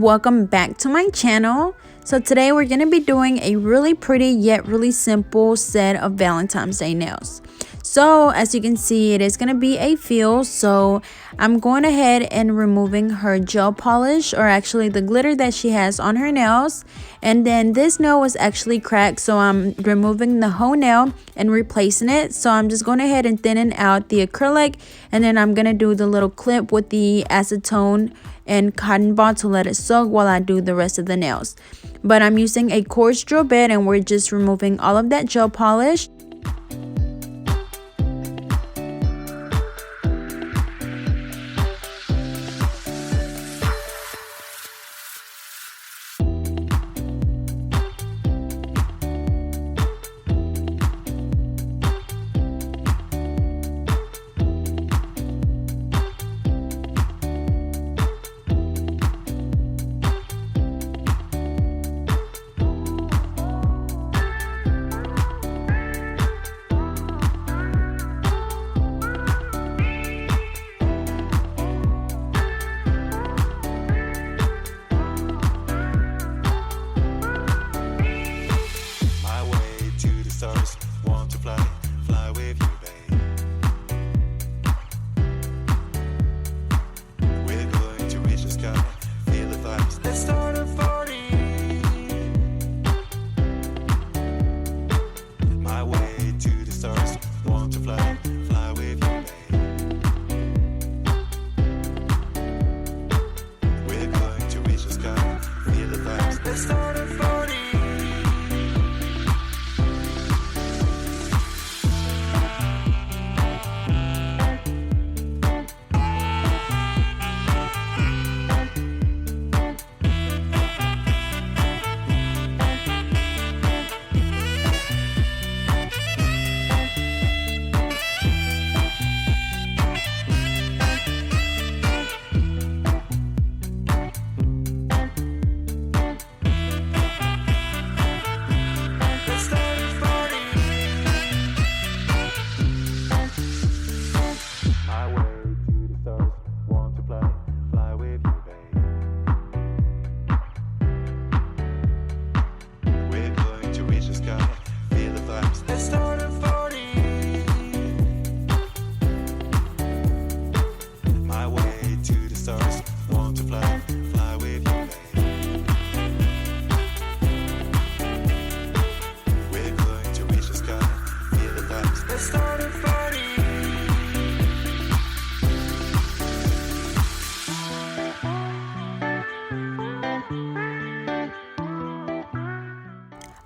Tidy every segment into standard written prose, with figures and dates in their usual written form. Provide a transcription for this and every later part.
and welcome back to my channel. So today we're going to be doing a really pretty yet really simple set of Valentine's Day nails. So as you can see, it is going to be a fill. So I'm going ahead and removing her gel polish, or actually the glitter that she has on her nails. And then this nail was actually cracked, so I'm removing the whole nail and replacing it. So I'm just going ahead and thinning out the acrylic, and then I'm going to do the little clip with the acetone and cotton ball to let it soak while I do the rest of the nails. But I'm using a coarse drill bit, and we're just removing all of that gel polish.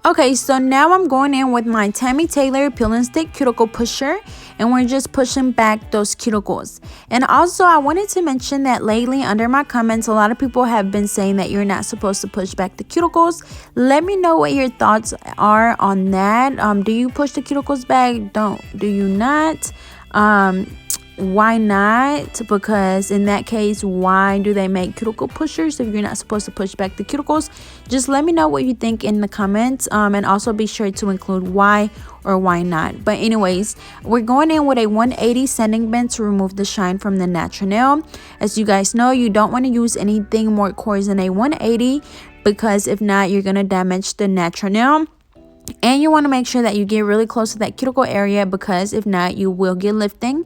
Okay, so now I'm going in with my Tammy Taylor Peel and Stick Cuticle Pusher, and we're just pushing back those cuticles. And also, I wanted to mention that lately under my comments, a lot of people have been saying that you're not supposed to push back the cuticles. Let me know what your thoughts are on that. Do you push the cuticles back? Do you not? Why not? Because in that case, why do they make cuticle pushers if you're not supposed to push back the cuticles? Just let me know what you think in the comments, and also be sure to include why or why not. But anyways, we're going in with a 180 sanding bend to remove the shine from the natural nail. As you guys know, you don't want to use anything more coarse than a 180, because if not, you're going to damage the natural nail. And you want to make sure that you get really close to that cuticle area, because if not, you will get lifting.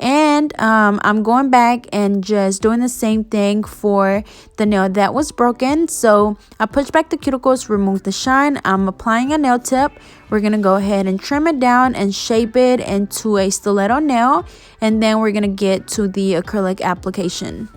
And I'm going back and just doing the same thing for the nail that was broken. So I push back the cuticles, remove the shine. I'm applying a nail tip. We're going to go ahead and trim it down and shape it into a stiletto nail. And then we're going to get to the acrylic application.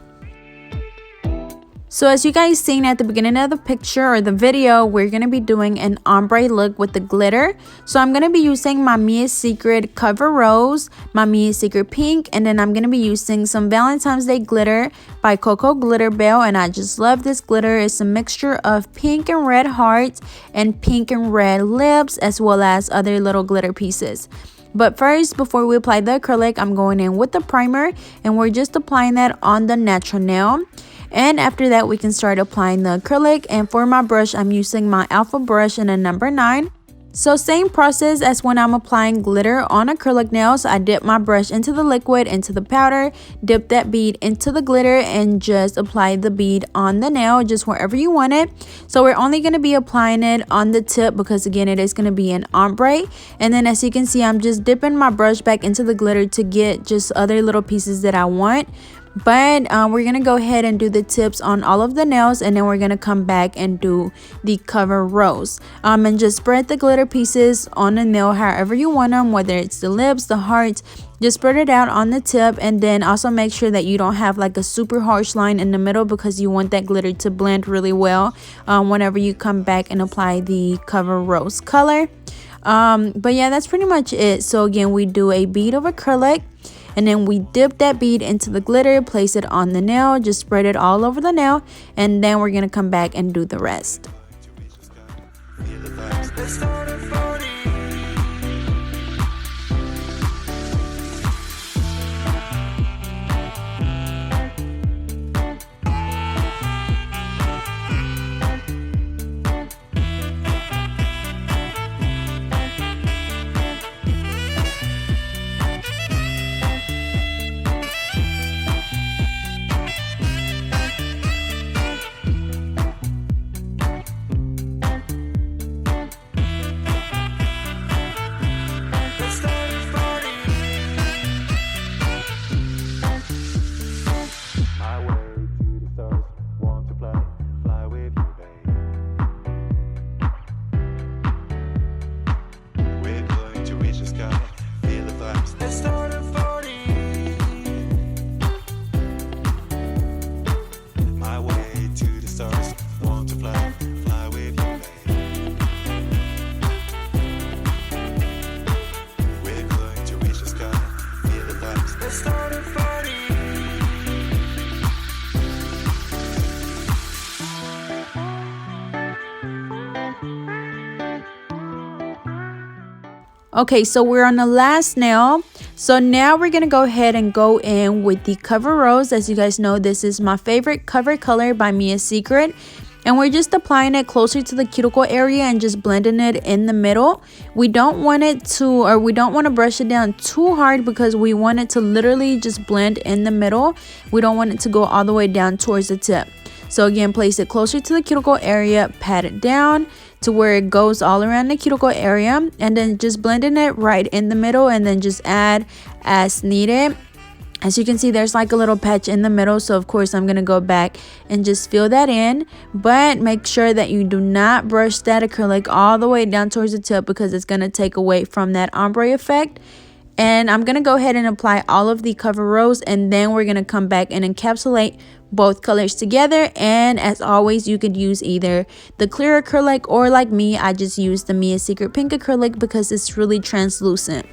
So as you guys seen at the beginning of the picture or the video, we're going to be doing an ombre look with the glitter. So I'm going to be using my Mia's Secret Cover Rose, my Mia's Secret Pink, and then I'm going to be using some Valentine's Day glitter by Coco Glitter Bell. And I just love this glitter. It's a mixture of pink and red hearts and pink and red lips, as well as other little glitter pieces. But first, before we apply the acrylic, I'm going in with the primer, and we're just applying that on the natural nail. And after that, we can start applying the acrylic. And for my brush, I'm using my Alpha brush in a number 9. So same process as when I'm applying glitter on acrylic nails. I dip my brush into the liquid, into the powder, dip that bead into the glitter, and just apply the bead on the nail, just wherever you want it. So we're only going to be applying it on the tip because again it is going to be an ombre. And then as you can see, I'm just dipping my brush back into the glitter to get just other little pieces that I want. But we're gonna go ahead and do the tips on all of the nails, and then we're gonna come back and do the cover rows, and just spread the glitter pieces on the nail however you want them, whether it's the lips, the hearts. Just spread it out on the tip, and then also make sure that you don't have like a super harsh line in the middle because you want that glitter to blend really well whenever you come back and apply the cover rose color. But yeah, that's pretty much it. So again, we do a bead of acrylic, and then we dip that bead into the glitter, place it on the nail, just spread it all over the nail, and then we're gonna come back and do the rest. Okay, so we're on the last nail. So now we're gonna go ahead and go in with the cover rose. As you guys know, this is my favorite cover color by Mia's Secret, and we're just applying it closer to the cuticle area and just blending it in the middle. We don't want to brush it down too hard because we want it to literally just blend in the middle. We don't want it to go all the way down towards the tip. So again, place it closer to the cuticle area, pat it down to where it goes all around the cuticle area, and then just blending it right in the middle, and then just add as needed. As you can see, there's like a little patch in the middle, so of course I'm gonna go back and just fill that in, but make sure that you do not brush that acrylic all the way down towards the tip because it's gonna take away from that ombre effect. And I'm gonna go ahead and apply all of the cover rows, and then we're gonna come back and encapsulate both colors together. And as always, you could use either the clear acrylic, or like me, I just use the Mia's Secret pink acrylic because it's really translucent.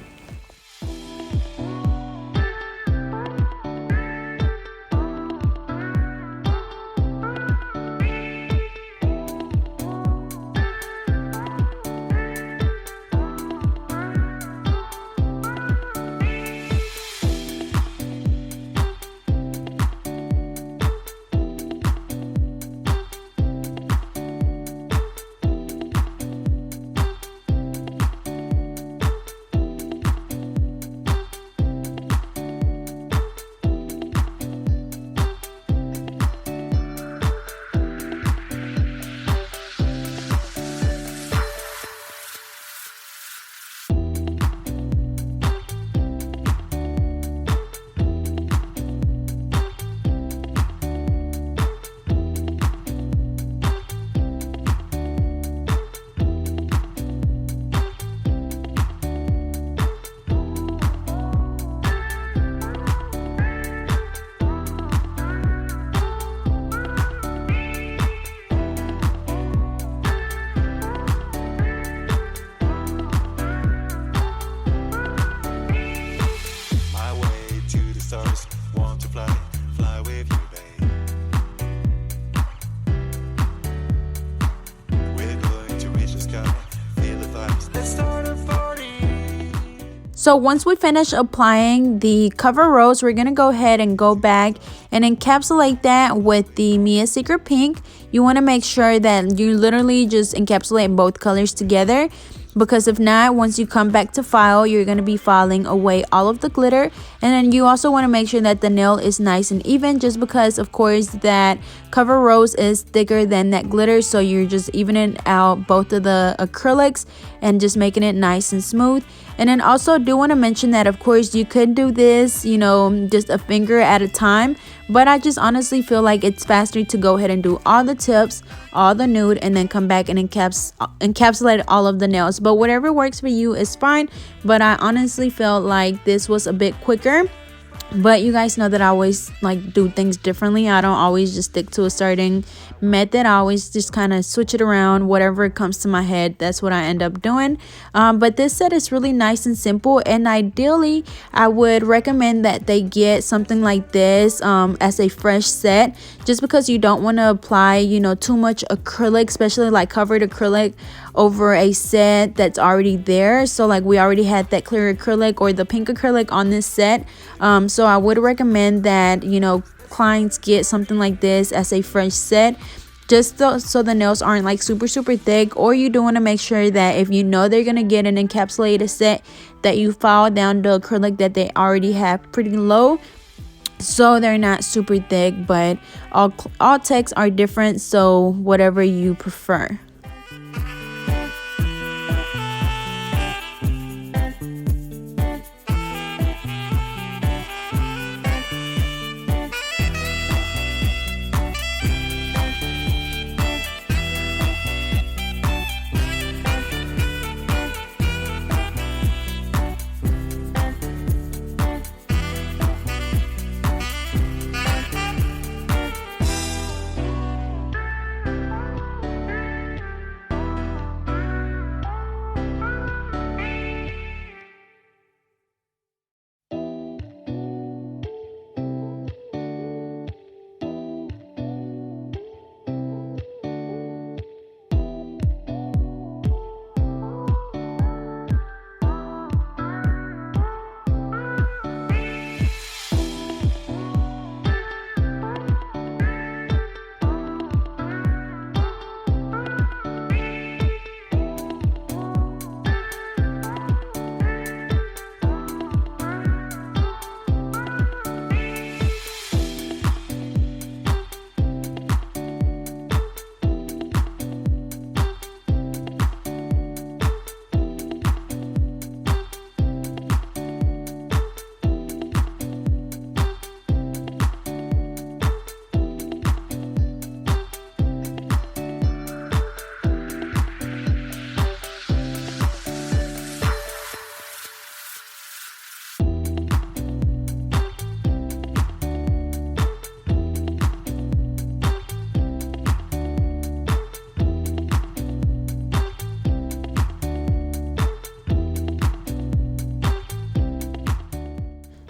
So once we finish applying the cover rose, we're gonna go ahead and go back and encapsulate that with the Mia's Secret pink. You want to make sure that you literally just encapsulate both colors together. because if not, once you come back to file, you're going to be filing away all of the glitter. And then you also want to make sure that the nail is nice and even, just because of course that cover rose is thicker than that glitter, so you're just evening out both of the acrylics and just making it nice and smooth. And then also do want to mention that of course you could do this, you know, just a finger at a time, but I just honestly feel like it's faster to go ahead and do all the tips, all the nude, and then come back and encapsulate all of the nails. But whatever works for you is fine, but I honestly felt like this was a bit quicker. But you guys know that I always like do things differently. I don't always just stick to a certain method. I always just kind of switch it around. Whatever comes to my head, that's what I end up doing. But this set is really nice and simple, and ideally I would recommend that they get something like this as a fresh set, just because you don't want to apply, you know, too much acrylic, especially like covered acrylic, over a set that's already there. So like we already had that clear acrylic or the pink acrylic on this set. So I would recommend that, you know, clients get something like this as a fresh set, just so the nails aren't like super thick. Or you do want to make sure that if you know they're gonna get an encapsulated set, that you file down the acrylic that they already have pretty low, so they're not super thick. But all techs are different, so whatever you prefer.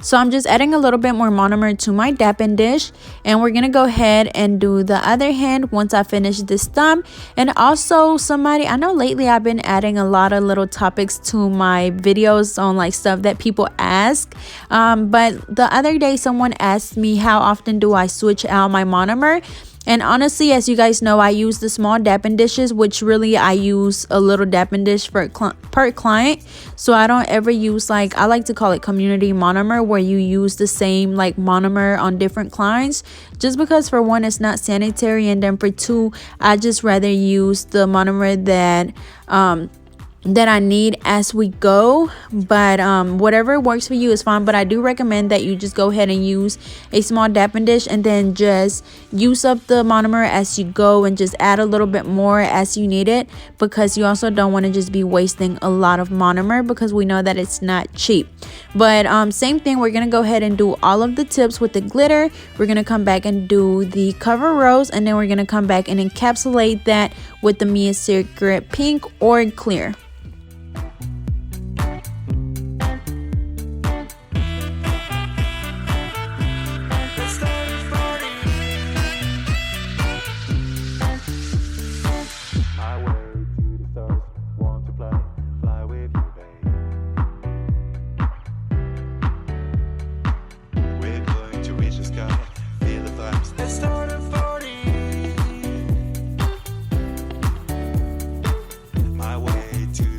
So I'm just adding a little bit more monomer to my dapping dish, and we're gonna go ahead and do the other hand once I finish this thumb. And also, I know lately I've been adding a lot of little topics to my videos on like stuff that people ask, but the other day someone asked me how often do I switch out my monomer. And honestly, as you guys know, I use the small dapping dishes, which really I use a little dapping dish per client. So I don't ever use, like, I like to call it community monomer, where you use the same like monomer on different clients, just because for one, it's not sanitary, and then for two, I just rather use the monomer that I need as we go. But whatever works for you is fine, but I do recommend that you just go ahead and use a small dapping dish, and then just use up the monomer as you go, and just add a little bit more as you need it, because you also don't want to just be wasting a lot of monomer, because we know that it's not cheap. But same thing, we're gonna go ahead and do all of the tips with the glitter. We're gonna come back and do the cover rose, and then we're gonna come back and encapsulate that with the Mia Secret pink or clear. My way to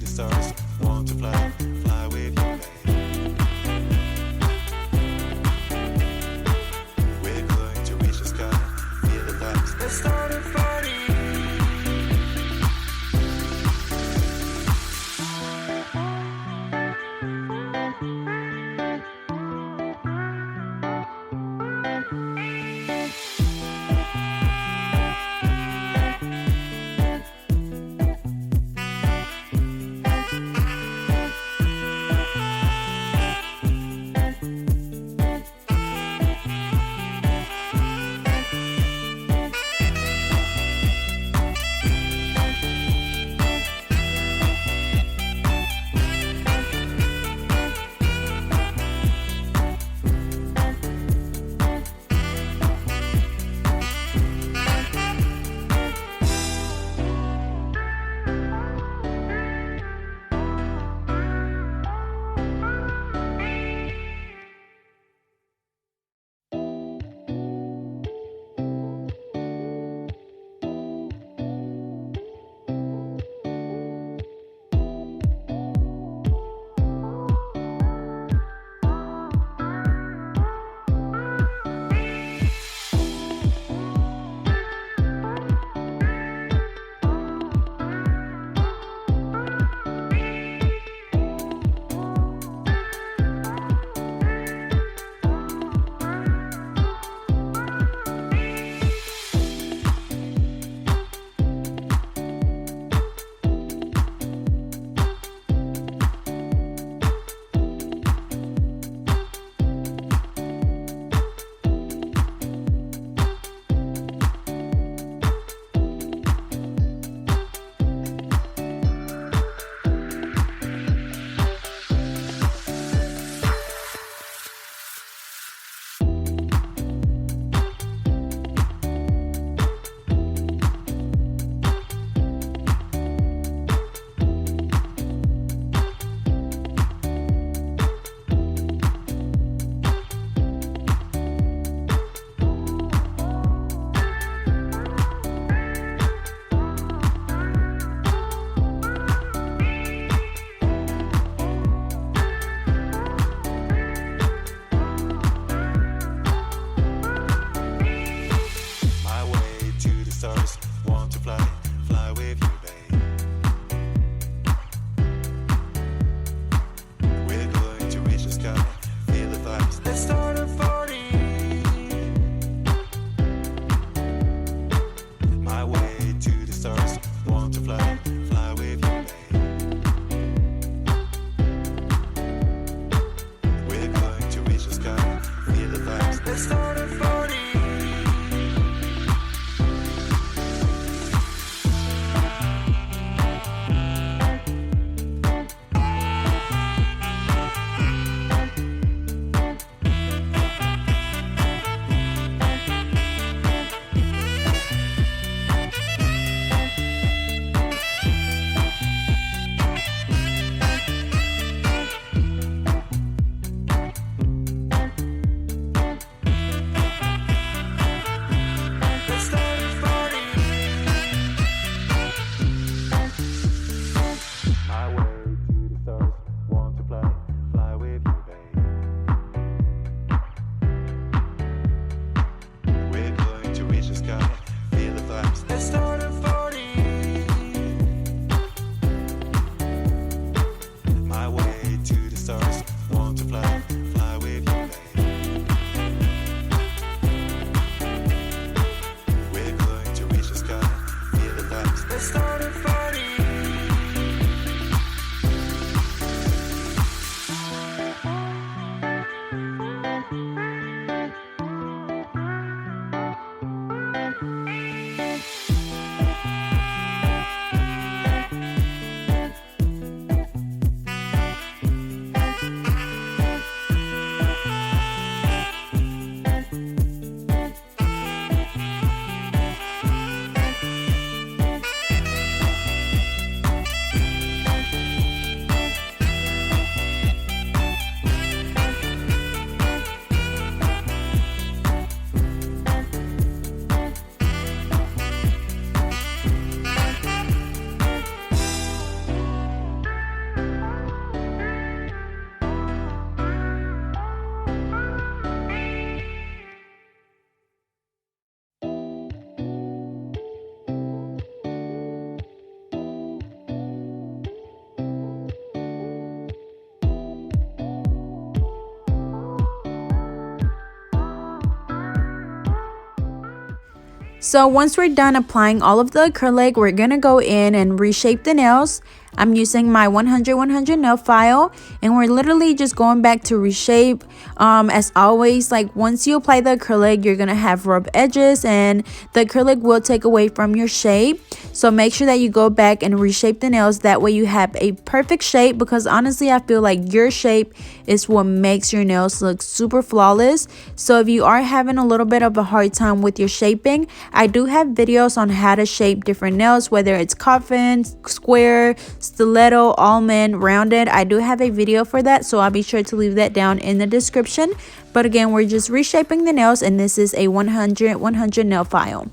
So once we're done applying all of the acrylic, we're gonna go in and reshape the nails. I'm using my 100 nail file, and we're literally just going back to reshape. As always, like once you apply the acrylic, you're gonna have rough edges and the acrylic will take away from your shape. So make sure that you go back and reshape the nails, that way you have a perfect shape, because honestly I feel like your shape is what makes your nails look super flawless. So if you are having a little bit of a hard time with your shaping, I do have videos on how to shape different nails, whether it's coffin, square, stiletto, almond, rounded. I do have a video for that, so I'll be sure to leave that down in the description. But again, we're just reshaping the nails, and this is a 100 nail file.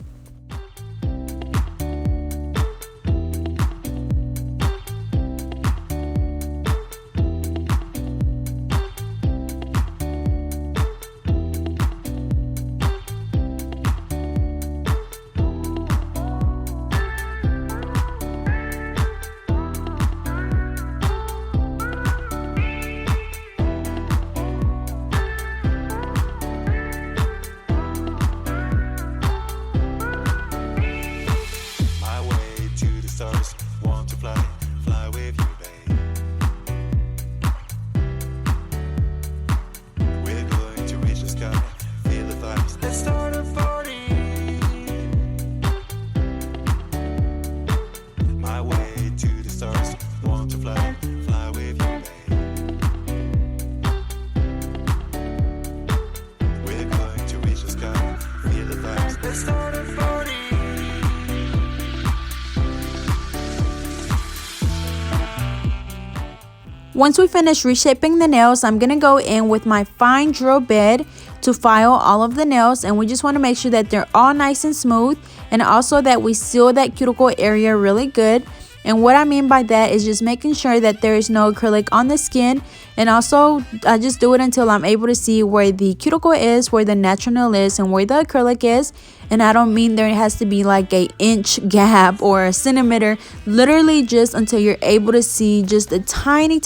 Once we finish reshaping the nails, I'm going to go in with my fine drill bit to file all of the nails, and we just want to make sure that they're all nice and smooth, and also that we seal that cuticle area really good. And what I mean by that is just making sure that there is no acrylic on the skin. And also I just do it until I'm able to see where the cuticle is, where the natural nail is, and where the acrylic is. And I don't mean there has to be like an inch gap or a centimeter, literally just until you're able to see just a tiny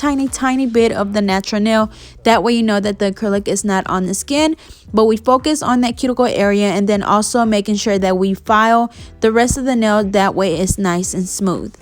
bit of the natural nail. That way you know that the acrylic is not on the skin. But we focus on that cuticle area, and then also making sure that we file the rest of the nail, that way it's nice and smooth.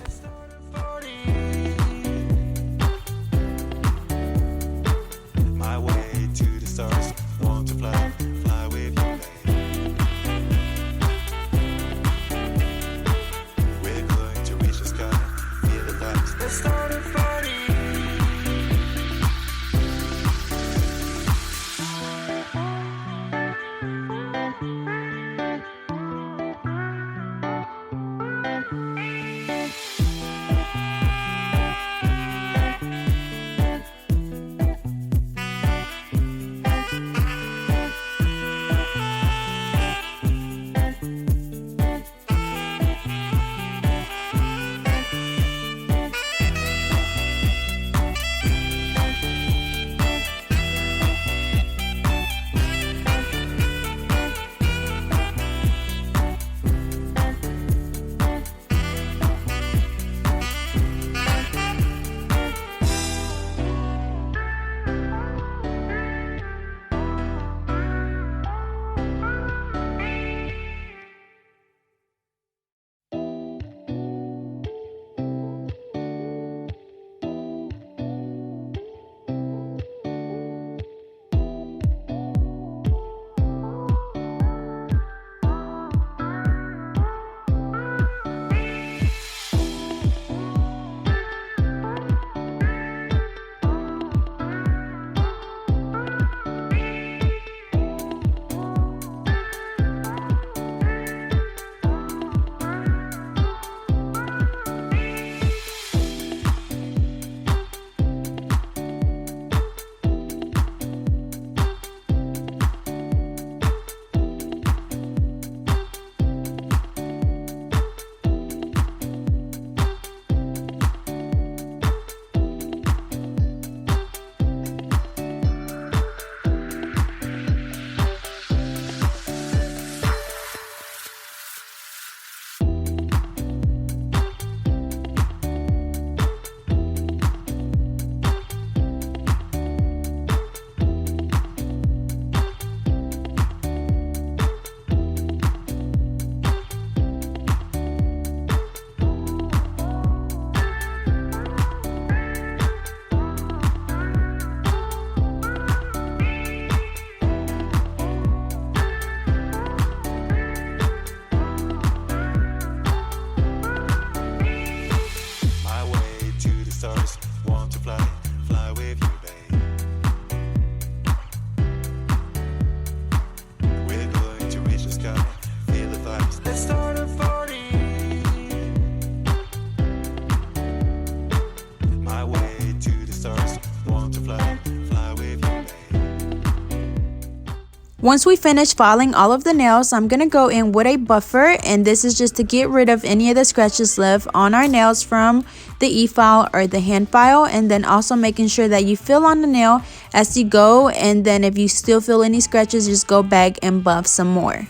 Once we finish filing all of the nails, I'm going to go in with a buffer, and this is just to get rid of any of the scratches left on our nails from the e-file or the hand file, and then also making sure that you fill on the nail as you go, and then if you still feel any scratches, just go back and buff some more.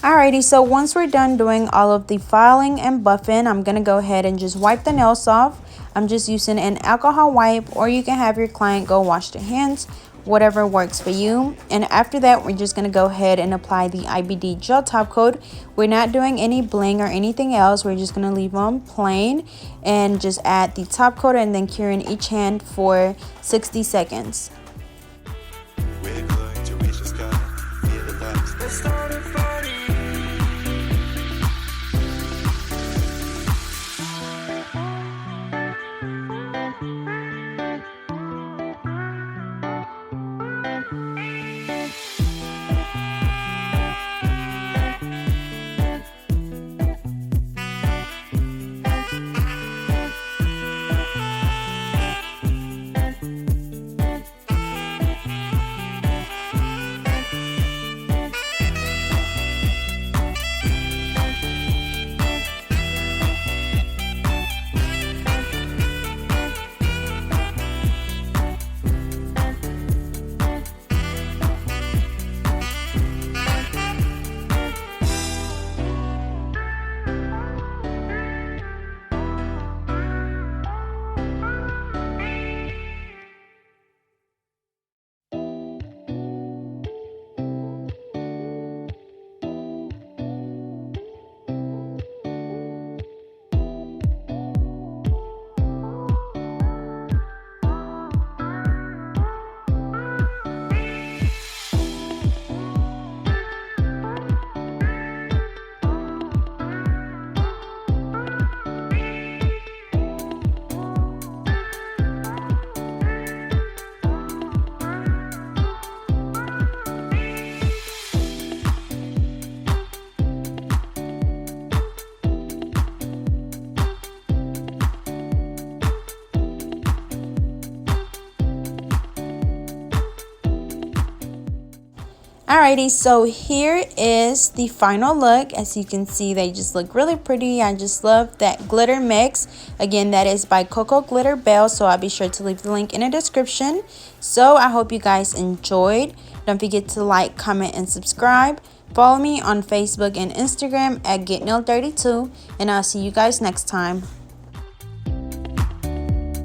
Alrighty, so once we're done doing all of the filing and buffing, I'm going to go ahead and just wipe the nails off. I'm just using an alcohol wipe, or you can have your client go wash their hands, whatever works for you. And after that, we're just going to go ahead and apply the IBD gel top coat. We're not doing any bling or anything else. We're just going to leave them plain and just add the top coat and then cure in each hand for 60 seconds. We're going to reach the sky, feel the vibes. Let's start a party. Alrighty, so here is the final look. As you can see, they just look really pretty. I just love that glitter mix. Again, that is by Cocoa Glitter Bell, so I'll be sure to leave the link in the description. So I hope you guys enjoyed. Don't forget to like, comment, and subscribe. Follow me on Facebook and Instagram at GetNailed32, and I'll see you guys next time.